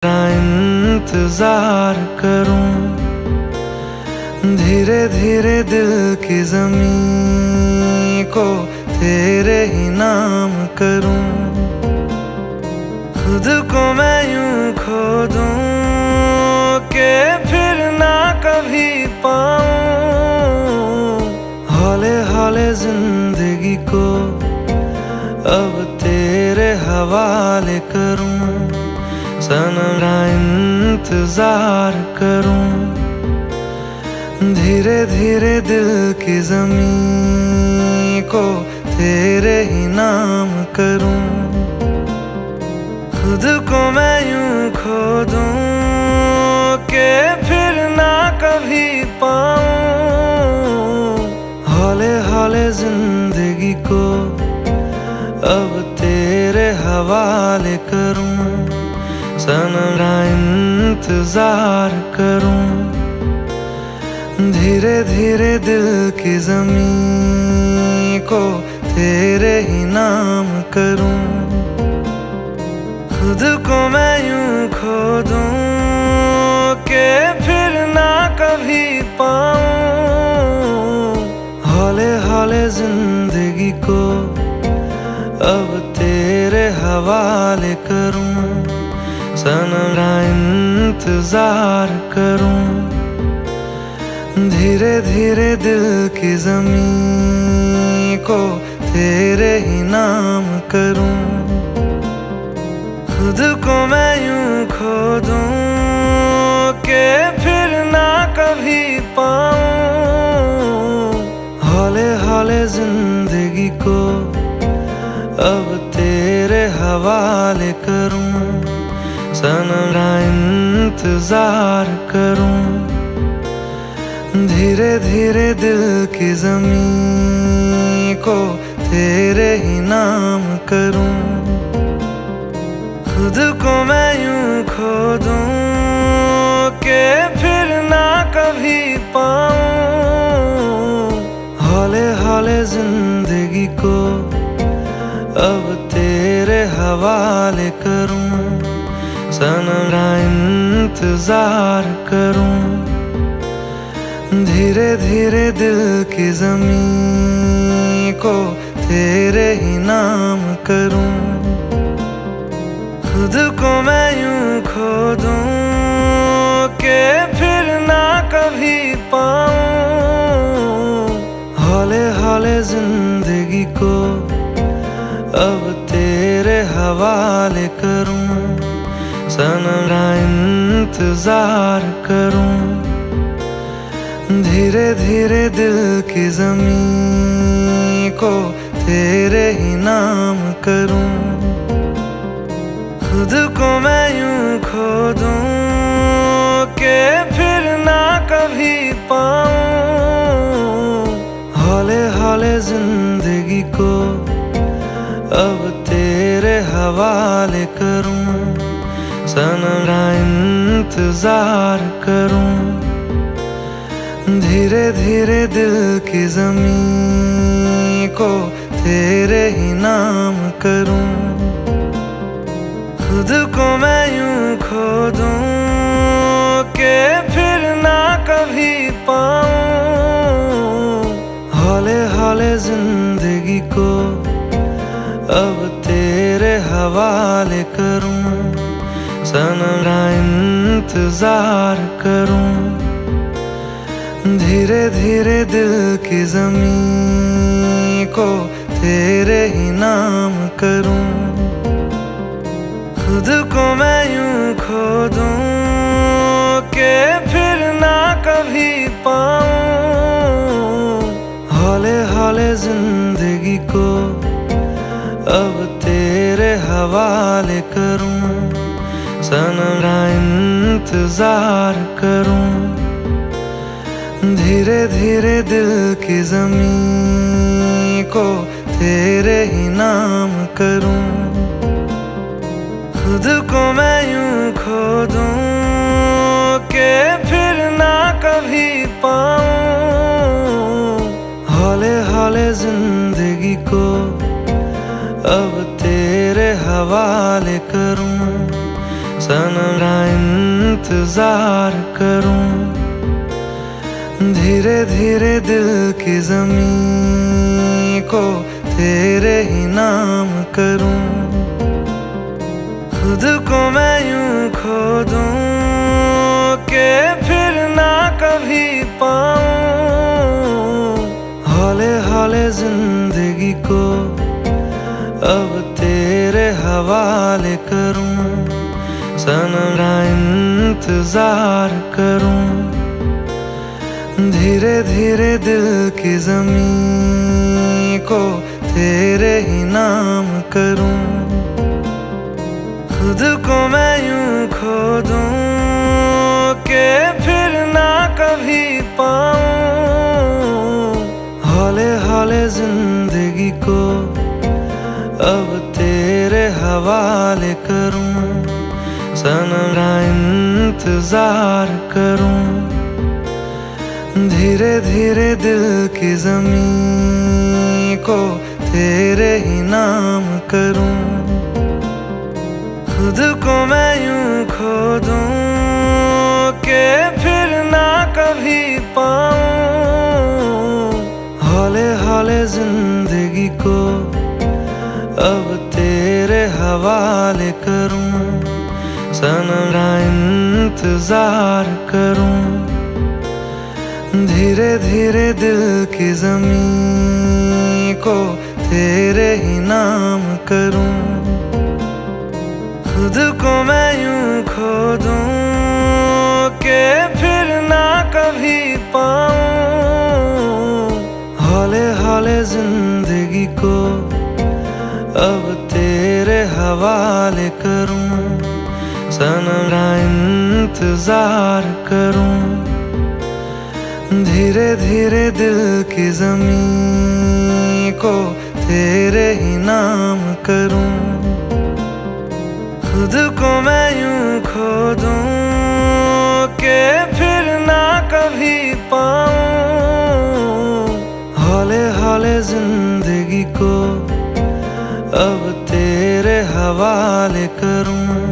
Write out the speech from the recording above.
इंतजार करूं, धीरे धीरे दिल की ज़मीं को तेरे ही नाम करूं। खुद को मैं यूं खो दूं कि फिर ना कभी पाऊं। हौले हौले जिंदगी को अब तेरे हवाले करूं। सनम इंतजार करूं, धीरे धीरे दिल की ज़मीं को तेरे ही नाम करूं। खुद को मैं यूं खो दूं कि फिर ना कभी पाऊं। हौले हौले जिंदगी को अब तेरे हवाले करूं। सनम इंतजार करूं, धीरे धीरे दिल की ज़मीं को तेरे ही नाम करूं। खुद को मैं यूं खो दूं कि फिर ना कभी पाऊं। हौले हौले जिंदगी को अब तेरे हवाले करूं। सनम इंतजार करूं, धीरे धीरे दिल की ज़मीं को तेरे ही नाम करूं। खुद को मैं यूं खो दूं कि फिर ना कभी पाऊं। हौले हौले जिंदगी को अब तेरे हवाले करूं। सनम इंतजार करूं, धीरे धीरे दिल की ज़मीं को तेरे ही नाम करूं। खुद को मैं यूं खो दूं कि फिर ना कभी पाऊं। हौले हौले जिंदगी को अब तेरे हवाले करूं। सनम इंतजार करूं, धीरे धीरे दिल की ज़मीं को तेरे ही नाम करूं। खुद को मैं यूं खो दूं कि फिर ना कभी पाऊं। हौले हौले जिंदगी को अब तेरे हवाले करूं। सनम इंतजार करूं, धीरे धीरे दिल की ज़मीं को तेरे ही नाम करूं। खुद को मैं यूं खो दूं कि फिर ना कभी पाऊं। हौले हौले जिंदगी को अब तेरे हवाले करूं। सनम इंतजार करूं, धीरे धीरे दिल की ज़मीं को तेरे ही नाम करूं। खुद को मैं यूं खो दूं कि फिर ना कभी पाऊं। हौले हौले जिंदगी को अब तेरे हवाले करूं। सनम इंतजार करूं, धीरे धीरे दिल की ज़मीं को तेरे ही नाम करूं। खुद को मैं यूं खो दूं कि फिर ना कभी पाऊं। हौले हौले जिंदगी को अब तेरे हवाले करूं। सनम इंतजार करूं, धीरे धीरे दिल की ज़मीं को तेरे ही नाम करूं। खुद को मैं यूं खो दूं कि फिर ना कभी पाऊं। हौले हौले जिंदगी को अब तेरे हवाले करूं। सनम का इंतजार करूं, धीरे धीरे दिल की ज़मीं को तेरे ही नाम करूं। खुद को मैं यूं खो दूं कि फिर ना कभी पाऊं, हौले हौले जिंदगी को अब तेरे हवाले करूं। सनम का इंतजार करूं, धीरे धीरे दिल की ज़मीं को तेरे ही नाम करूं। खुद को मैं यूं खो दूं कि फिर ना कभी पाऊं, हौले हौले जिंदगी को अब तेरे हवाले करूं। सनम का इंतजार करूं, धीरे धीरे दिल की ज़मीं को तेरे ही नाम करूं। खुद को मैं यूं खो दूं कि फिर ना कभी पाऊं, हौले हौले जिंदगी को अब तेरे हवाले करूं। सनम का इंतजार करूं, धीरे धीरे दिल की ज़मीं को तेरे ही नाम करूं। खुद को मैं यूं खो दूं कि फिर ना कभी पाऊं, हौले हौले जिंदगी को अब तेरे हवाले करूं। सनम का इंतजार करूं, धीरे धीरे दिल की ज़मीं को तेरे ही नाम करूं। खुद को मैं यूं खो दूं कि फिर ना कभी पाऊं, हौले हौले जिंदगी को अब तेरे हवाले करूं।